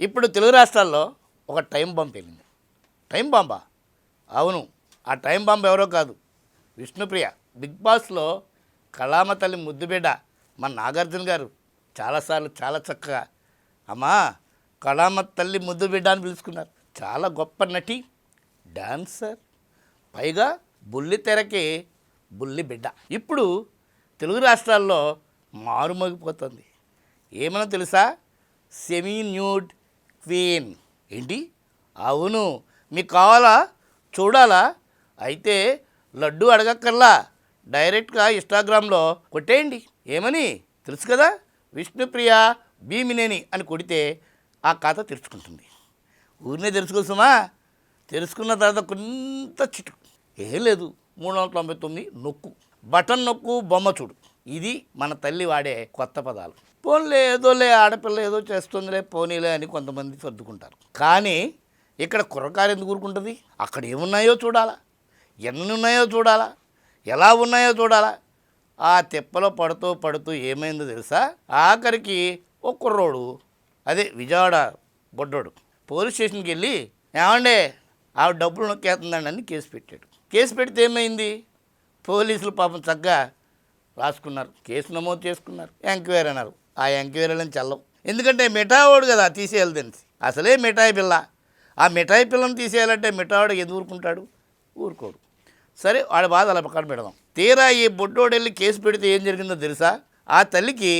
ఇప్పుడు తెలుగు రాష్ట్రాల్లో ఒక టైం బాంబ్ పేలింది. టైం బాంబా? అవును, ఆ టైం బాంబ్ ఎవరో కాదు, విష్ణుప్రియ. బిగ్ బాస్లో కళామ తల్లి ముద్దుబిడ్డ మన నాగార్జున గారు చాలాసార్లు చాలా చక్కగా అమ్మా కళామ తల్లి ముద్దుబిడ్డ అని పిలుచుకున్నారు. చాలా గొప్ప నటి, డాన్సర్, పైగా బుల్లి తెరకి బుల్లి బిడ్డ. ఇప్పుడు తెలుగు రాష్ట్రాల్లో మారుమోగిపోతుంది. ఏమన్నా తెలుసా? Semi nude queen. ఏంటి? అవును, మీకు కావాలా? చూడాలా? అయితే లడ్డు అడగక్కర్లా, డైరెక్ట్గా ఇన్స్టాగ్రామ్లో కొట్టేయండి. ఏమని తెలుసు కదా, విష్ణుప్రియ భీమినేని అని కొడితే ఆ ఖాతా తెరుచుకుంటుంది. ఊరినే తెరుచుకోసమా? తెరుచుకున్న తర్వాత కొంత చిటు, ఏం లేదు, 399 నొక్కు, బటన్ నొక్కు, బొమ్మ చూడు. ఇది మన తల్లి వాడే కొత్త పదాలు. పోన్లే, ఏదోలే, ఆడపిల్ల ఏదో చేస్తుందిలే, పోనీలే అని కొంతమంది సర్దుకుంటారు. కానీ ఇక్కడ కుర్రకారు ఎందుకు ఊరుకుంటుంది? అక్కడ ఏమున్నాయో చూడాలా, ఎన్ని ఉన్నాయో చూడాలా, ఎలా ఉన్నాయో చూడాలా. ఆ తెప్పలో పడుతూ పడుతూ ఏమైందో తెలుసా? ఆఖరికి ఒక కుర్రోడు, అదే విజయవాడ బొడ్డోడు, పోలీస్ స్టేషన్కి వెళ్ళి ఏమండే ఆవిడ డబ్బులు నొక్కేస్తుందండి అని కేసు పెట్టాడు. కేసు పెడితే ఏమైంది? పోలీసులు పాపం చక్కగా రాసుకున్నారు, కేసు నమోదు చేసుకున్నారు, ఎంక్వైరీ అన్నారు. ఆ ఎంక్వైరీలను చల్లవు, ఎందుకంటే మిఠాయివాడు కదా తీసేయాలి తెలిసి. అసలే మిఠాయి పిల్ల, ఆ మిఠాయి పిల్లని తీసేయాలంటే మిఠాయివాడు ఎందుకు ఊరుకుంటాడు? ఊరుకోడు. సరే, వాడి బాధ అలా పక్కన పెడదాం. తీరా ఈ బొడ్డోడు వెళ్ళి కేసు పెడితే ఏం జరిగిందో తెలుసా? ఆ తల్లికి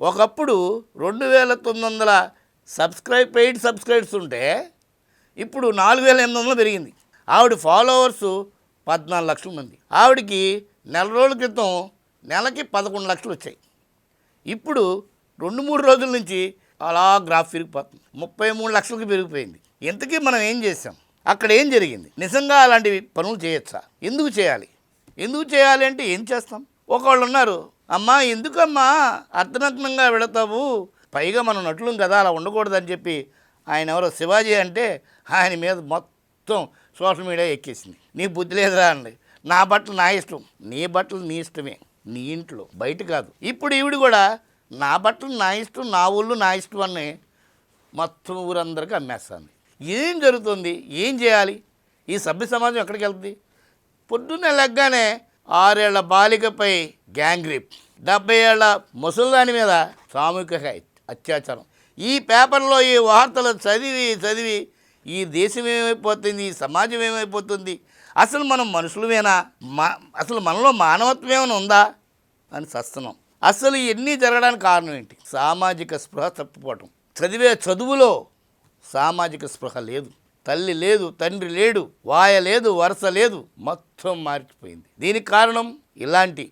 ఒకప్పుడు 2900 పెయిడ్ సబ్స్క్రైబర్స్ ఉంటే ఇప్పుడు 4800 పెరిగింది. ఆవిడ ఫాలోవర్సు 14 లక్షల మంది. ఆవిడకి నెల రోజుల క్రితం నెలకి 11 లక్షలు వచ్చాయి. ఇప్పుడు 2-3 రోజుల నుంచి అలా గ్రాఫ్ పెరిగిపోతుంది, 33 లక్షలకు పెరిగిపోయింది. ఇంతకీ మనం ఏం చేసాం? అక్కడ ఏం జరిగింది? నిజంగా అలాంటివి పనులు చేయొచ్చా? ఎందుకు చేయాలి? ఎందుకు చేయాలి అంటే ఏం చేస్తాం? ఒకళ్ళు ఉన్నారు, అమ్మా ఎందుకమ్మా అర్ధనగ్నంగా వెళతావు, పైగా మనం నటులం కదా, అలా ఉండకూడదని చెప్పి ఆయన ఎవరో శివాజీ అంటే ఆయన మీద మొత్తం సోషల్ మీడియా ఎక్కేసింది. నీ బుద్ధి లేదురా అండి, నా బట్టలు నా ఇష్టం. నీ బట్టలు నీ ఇష్టమే, నీ ఇంట్లో, బయట కాదు. ఇప్పుడు ఈవిడ కూడా నా బట్టలు నా ఇష్టం, నా ఊళ్ళు నా ఇష్టం అని మొత్తం ఊరందరికీ అమ్మేస్తుంది. ఏం జరుగుతుంది? ఏం చేయాలి? ఈ సభ్య సమాజం ఎక్కడికి వెళ్తుంది? పొద్దున్నే లెగ్గానే 6 ఏళ్ల బాలికపై గ్యాంగ్ రేప్, 70 ఏళ్ల ముసల్దాని మీద సామూహిక అత్యాచారం. ఈ పేపర్లో ఈ వార్తలు చదివి చదివి ఈ దేశం ఏమైపోతుంది, ఈ సమాజం ఏమైపోతుంది, అసలు మనం మనుషులమేనా, అసలు మనలో మానవత్వం ఏమైనా ఉందా అని చస్తున్నాం. అసలు ఇవన్నీ జరగడానికి కారణం ఏంటి? సామాజిక స్పృహ తప్పిపోవటం. చదివే చదువులో సామాజిక స్పృహ లేదు, తల్లి లేదు, తండ్రి లేడు, వాయ లేదు, వరుస లేదు, మొత్తం మారిపోయింది. దీనికి కారణం ఇలాంటి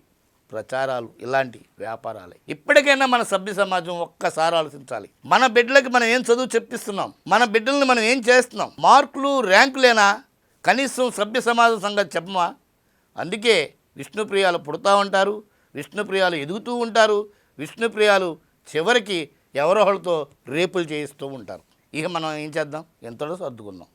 ప్రచారాలు, ఇలాంటి వ్యాపారాలే. ఇప్పటికైనా మన సభ్య సమాజం ఒక్కసారి ఆలోచించాలి. మన బిడ్డలకి మనం ఏం చదువు చెప్పిస్తున్నాం? మన బిడ్డల్ని మనం ఏం చేస్తున్నాం? మార్కులు, ర్యాంకులేనా? కనీసం సభ్య సమాజం సంగతి చెప్పమా? అందుకే విష్ణుప్రియాలు పుడతా ఉంటారు, విష్ణుప్రియాలు ఎదుగుతూ ఉంటారు, విష్ణుప్రియాలు చివరికి ఎవరో ఒకరితో రేపులు చేయిస్తూ ఉంటారు. ఇక మనం ఏం చేద్దాం? ఎంతలో సర్దుకున్నాం.